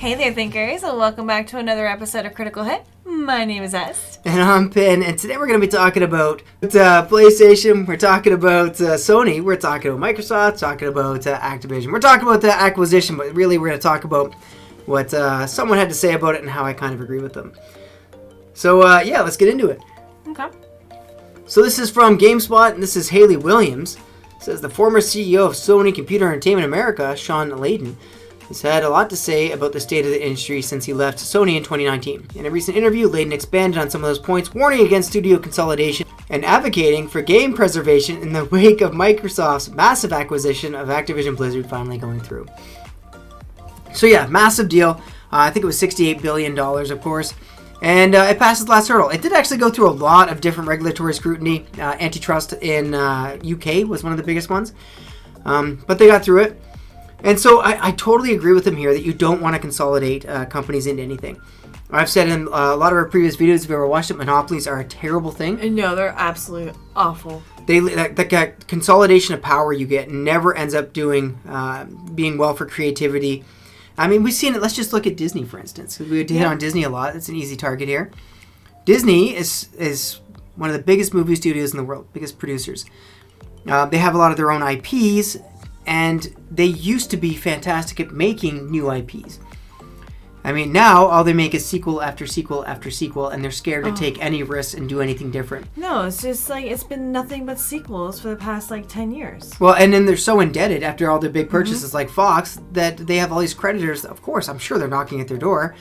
Hey there, thinkers, and welcome back to another episode of Critical Hit. My name is Est. And I'm Pin, and today we're going to be talking about PlayStation, we're talking about Sony, we're talking about Microsoft, talking about Activision. We're talking about the acquisition, but really we're going to talk about what someone had to say about it and how I kind of agree with them. So, let's get into it. Okay. So this is from GameSpot, and this is Haley Williams. It says, the former CEO of Sony Computer Entertainment America, Sean Layden, has had a lot to say about the state of the industry since he left Sony in 2019. In a recent interview, Layden expanded on some of those points, warning against studio consolidation and advocating for game preservation in the wake of Microsoft's massive acquisition of Activision Blizzard finally going through. So yeah, massive deal. I think it was $68 billion, of course. And it passed the last hurdle. It did actually go through a lot of different regulatory scrutiny. Antitrust in UK was one of the biggest ones. But they got through it. And so I totally agree with him here that you don't want to consolidate companies into anything. I've said in a lot of our previous videos, if you've ever watched it, monopolies are a terrible thing. No, they're absolutely awful. The consolidation of power you get never ends up being well for creativity. I mean, we've seen it. Let's just look at Disney, for instance. We hit on Disney a lot. It's an easy target here. Disney is one of the biggest movie studios in the world, biggest producers. They have a lot of their own IPs, and they used to be fantastic at making new IPs. I mean, now all they make is sequel after sequel after sequel, and they're scared to take any risks and do anything different. No, it's just like it's been nothing but sequels for the past 10 years. Well, and then they're so indebted after all their big purchases like Fox that they have all these creditors. Of course, I'm sure they're knocking at their door.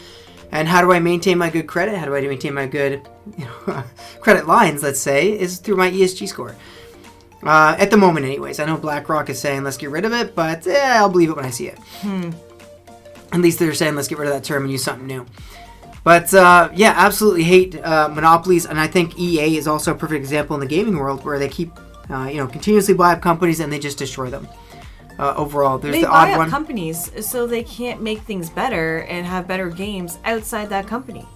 And how do I maintain my good credit? How do I maintain my good credit lines, let's say, is through my ESG score. At the moment, anyways. I know BlackRock is saying, let's get rid of it, but I'll believe it when I see it. At least they're saying, let's get rid of that term and use something new. But, absolutely hate monopolies, and I think EA is also a perfect example in the gaming world where they keep, continuously buy up companies and they just destroy them. Overall, there's the odd one. They buy up companies so they can't make things better and have better games outside that company.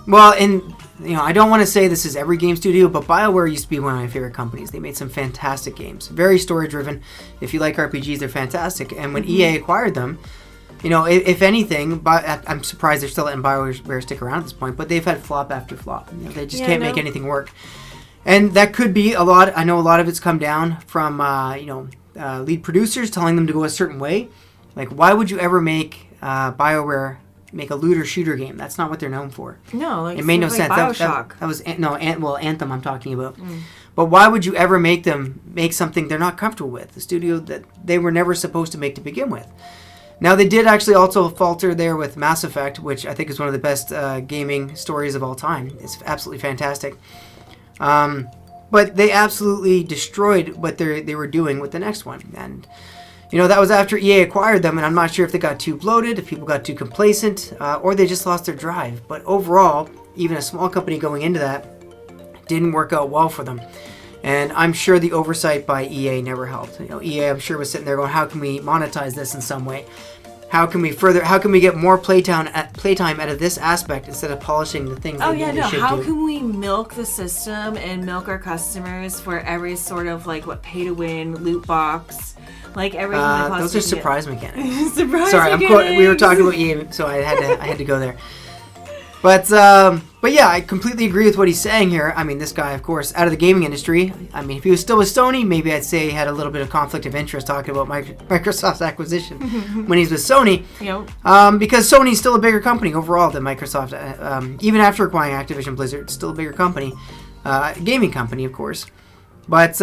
Well, and I don't want to say this is every game studio, but BioWare used to be one of my favorite companies. They made some fantastic games, very story-driven. If you like RPGs, they're fantastic. And when EA acquired them, if anything, I'm surprised they're still letting BioWare stick around at this point, but they've had flop after flop. They just can't make anything work. And that could be a lot. I know a lot of it's come down from, lead producers telling them to go a certain way. Like, why would you ever make BioWare make a looter shooter game? That's not what they're known for. No, it made no sense. BioShock. That was Anthem I'm talking about. But why would you ever make them make something they're not comfortable with? The studio that they were never supposed to make to begin with. Now they did actually also falter there with Mass Effect, which I think is one of the best gaming stories of all time. It's absolutely fantastic. But they absolutely destroyed what they were doing with the next one, and. That was after EA acquired them, and I'm not sure if they got too bloated, if people got too complacent, or they just lost their drive. But overall, even a small company going into that didn't work out well for them. And I'm sure the oversight by EA never helped. EA, I'm sure, was sitting there going, how can we monetize this in some way? How can we get more playtime out of this aspect instead of polishing the things they should do? How can we milk the system and milk our customers for every sort of pay-to-win loot box? Everything those are surprise mechanics. Sorry, we were talking about EA, so I had to go there. But yeah, I completely agree with what he's saying here. I mean, this guy, of course, out of the gaming industry. I mean, if he was still with Sony, maybe I'd say he had a little bit of conflict of interest talking about Microsoft's acquisition when he's with Sony. Because Sony's still a bigger company overall than Microsoft. Even after acquiring Activision Blizzard, it's still a bigger company. Gaming company, of course. But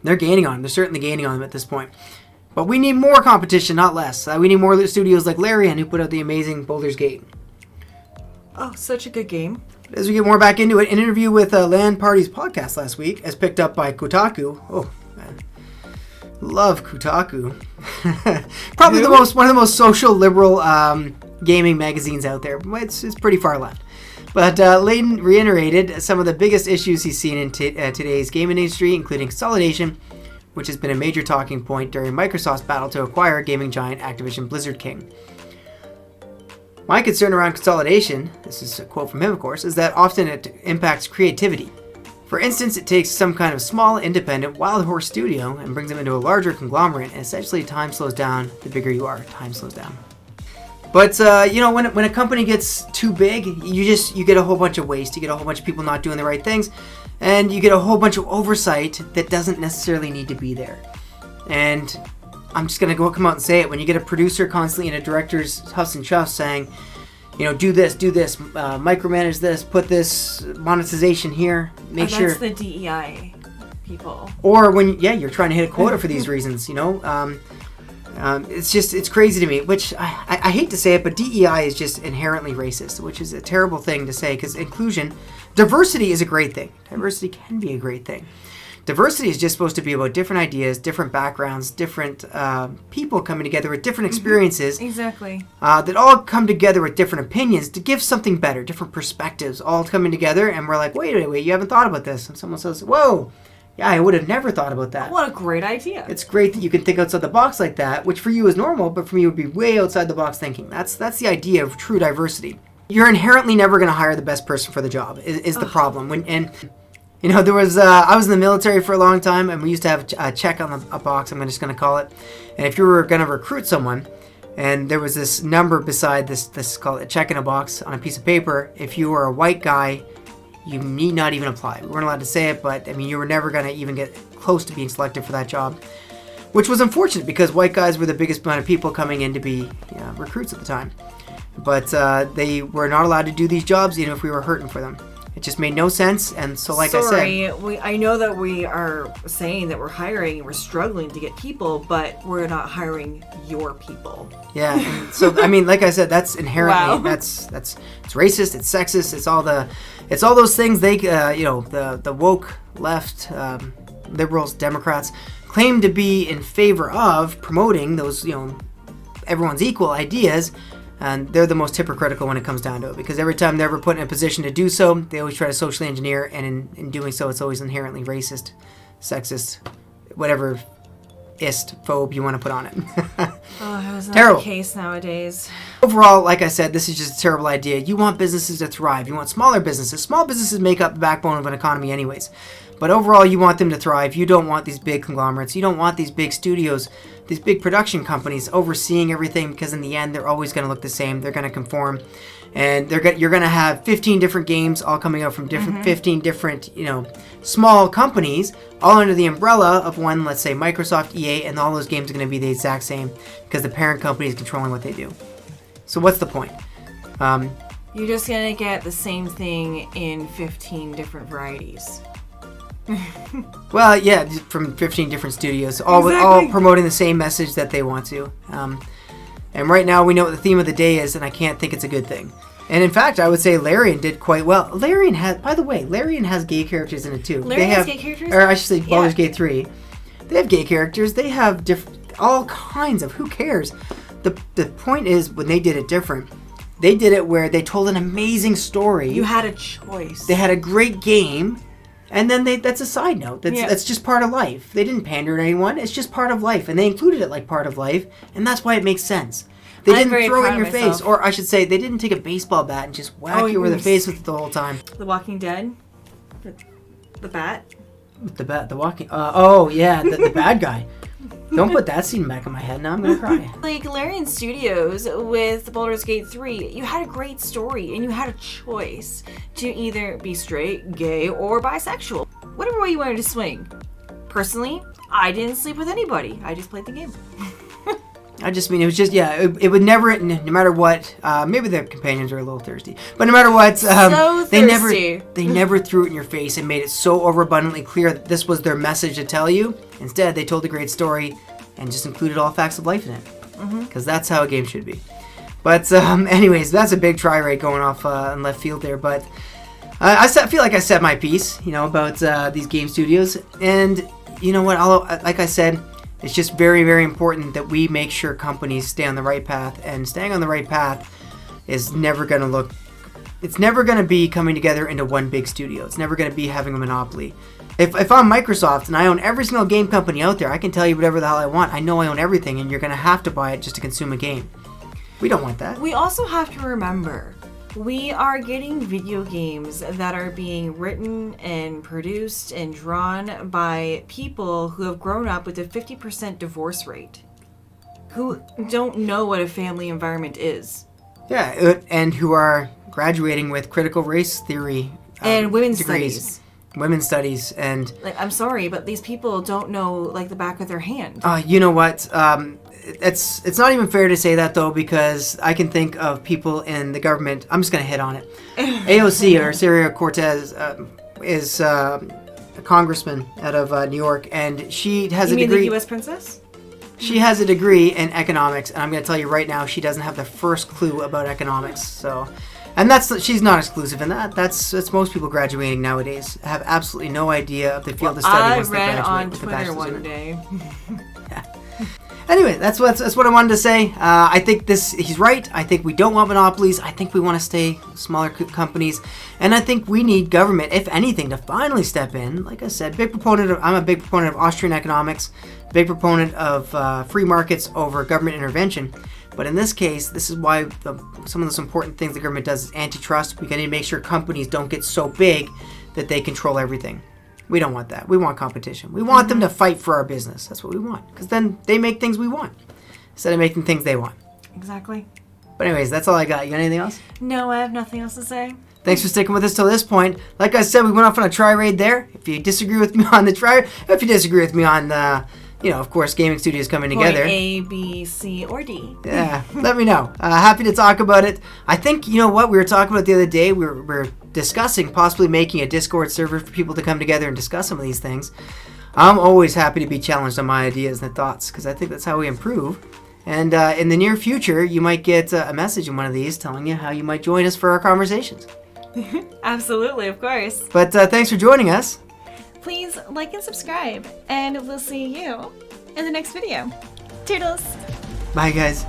they're gaining on him. They're certainly gaining on him at this point. But we need more competition, not less. We need more studios like Larian, who put out the amazing Baldur's Gate. Oh, such a good game. As we get more back into it, an interview with Land Party's podcast last week, as picked up by Kotaku. Oh, man. Love Kotaku. Probably one of the most social, liberal gaming magazines out there. It's pretty far left. But Layden reiterated some of the biggest issues he's seen in today's gaming industry, including consolidation, which has been a major talking point during Microsoft's battle to acquire gaming giant Activision Blizzard King. My concern around consolidation, this is a quote from him, of course, is that often it impacts creativity. For instance, it takes some kind of small, independent, wild horse studio and brings them into a larger conglomerate, and essentially time slows down the bigger you are. Time slows down. But when a company gets too big, you get a whole bunch of waste. You get a whole bunch of people not doing the right things, and you get a whole bunch of oversight that doesn't necessarily need to be there. And I'm just gonna come out and say it: when you get a producer constantly and a director's huffs and chuffs saying, do this, micromanage this, put this monetization here, make sure. That's the DEI people. Or when you're trying to hit a quota for these reasons, it's crazy to me, which I hate to say it, but DEI is just inherently racist, which is a terrible thing to say, because diversity is a great thing. Diversity can be a great thing. Diversity is just supposed to be about different ideas, different backgrounds, different people coming together with different experiences. Exactly. That all come together with different opinions to give something better, different perspectives, all coming together, and we're like, wait, you haven't thought about this. And someone says, whoa, yeah, I would have never thought about that. What a great idea. It's great that you can think outside the box like that, which for you is normal, but for me would be way outside the box thinking. That's the idea of true diversity. You're inherently never going to hire the best person for the job, is the problem. There was I was in the military for a long time, and we used to have a check on a box, I'm just going to call it. And if you were going to recruit someone, and there was this number beside this is called a check in a box on a piece of paper, if you were a white guy, you need not even apply. We weren't allowed to say it, but you were never going to even get close to being selected for that job, which was unfortunate because white guys were the biggest amount of people coming in to be recruits at the time. But they were not allowed to do these jobs even if we were hurting for them. It just made no sense, and so I said... I know that we are saying that we're hiring and we're struggling to get people, but we're not hiring your people. Yeah, and so, like I said, that's inherently... Wow. That's it's racist, it's sexist, it's all those things they, the woke left, liberals, Democrats, claim to be in favor of promoting those, everyone's equal ideas. And they're the most hypocritical when it comes down to it, because every time they're ever put in a position to do so, they always try to socially engineer, and in doing so, it's always inherently racist, sexist, whatever phobe you want to put on it. That's not Terrible. the case nowadays. Overall, like I said, this is just a terrible idea. You want businesses to thrive. You want smaller businesses. Small businesses make up the backbone of an economy anyways. But overall, you want them to thrive. You don't want these big conglomerates. You don't want these big studios, these big production companies overseeing everything, because in the end, they're always going to look the same. They're going to conform. And you're going to have 15 different games all coming out from 15 different, small companies, all under the umbrella of one, let's say, Microsoft, EA, and all those games are going to be the exact same because the parent company is controlling what they do. So what's the point? You're just going to get the same thing in 15 different varieties. Well, yeah, from 15 different studios, all promoting the same message that they want to. And right now we know what the theme of the day is, and I can't think it's a good thing. And in fact, I would say Larian did quite well. Larian has gay characters in it too. Larian has gay characters? Or I should say Baldur's Gate 3. They have gay characters. They have all kinds of, who cares? The point is, when they did it different, they did it where they told an amazing story. You had a choice. They had a great game. And then that's a side note. That's just part of life. They didn't pander to anyone. It's just part of life. And they included it like part of life. And that's why it makes sense. They didn't throw it in your face. Or I should say, they didn't take a baseball bat and just whack you over the face with it the whole time. The Walking Dead? The bat? The bat, the walking... the bad guy. Don't put that scene back in my head. Now I'm going to cry. Like Larian Studios with Baldur's Gate 3, you had a great story and you had a choice to either be straight, gay, or bisexual. Whatever way you wanted to swing. Personally, I didn't sleep with anybody. I just played the game. It was just, it would never, no matter what, maybe the companions are a little thirsty, but no matter what, they never threw it in your face and made it so overabundantly clear that this was their message to tell you. Instead, they told a great story and just included all facts of life in it, because that's how a game should be. But anyways, that's a big try rate going off in left field there, but I feel like I said my piece, about these game studios, and you know what, like I said, it's just very, very important that we make sure companies stay on the right path, and staying on the right path is never going to be coming together into one big studio. It's never going to be having a monopoly. If I'm Microsoft and I own every single game company out there, I can tell you whatever the hell I want. I know I own everything, and you're going to have to buy it just to consume a game. We don't want that. We also have to remember, we are getting video games that are being written and produced and drawn by people who have grown up with a 50% divorce rate, who don't know what a family environment is. Yeah, and who are graduating with critical race theory and women's degrees. studies. Women's studies, and like, I'm sorry, but these people don't know like the back of their hand. You know what? It's not even fair to say that though, because I can think of people in the government. I'm just gonna hit on it. AOC or Sarah Cortez is a congressman out of New York, and she has a degree. You mean the U.S. princess? She has a degree in economics, and I'm gonna tell you right now, she doesn't have the first clue about economics. So. And she's not exclusive in that. That's most people graduating nowadays have absolutely no idea of the field of study once they graduate. I read on with Twitter a one day. Yeah. Anyway, that's what I wanted to say. I think he's right. I think we don't want monopolies. I think we want to stay smaller companies, and I think we need government, if anything, to finally step in. Like I said, I'm a big proponent of Austrian economics, big proponent of free markets over government intervention. But in this case, this is why some of those important things the government does is antitrust. We need to make sure companies don't get so big that they control everything. We don't want that. We want competition. We want them to fight for our business. That's what we want. Because then they make things we want instead of making things they want. Exactly. But anyways, that's all I got. You got anything else? No, I have nothing else to say. Thanks for sticking with us till this point. Like I said, we went off on a tri-raid there. If you disagree with me on the if you disagree with me on of course, gaming studios coming together. A, B, C, or D. Yeah, let me know. Happy to talk about it. I think, you know what, we were talking about the other day, we were discussing possibly making a Discord server for people to come together and discuss some of these things. I'm always happy to be challenged on my ideas and thoughts, because I think that's how we improve. And in the near future, you might get a message in one of these telling you how you might join us for our conversations. Absolutely, of course. But thanks for joining us. Please like and subscribe, and we'll see you in the next video. Toodles! Bye, guys.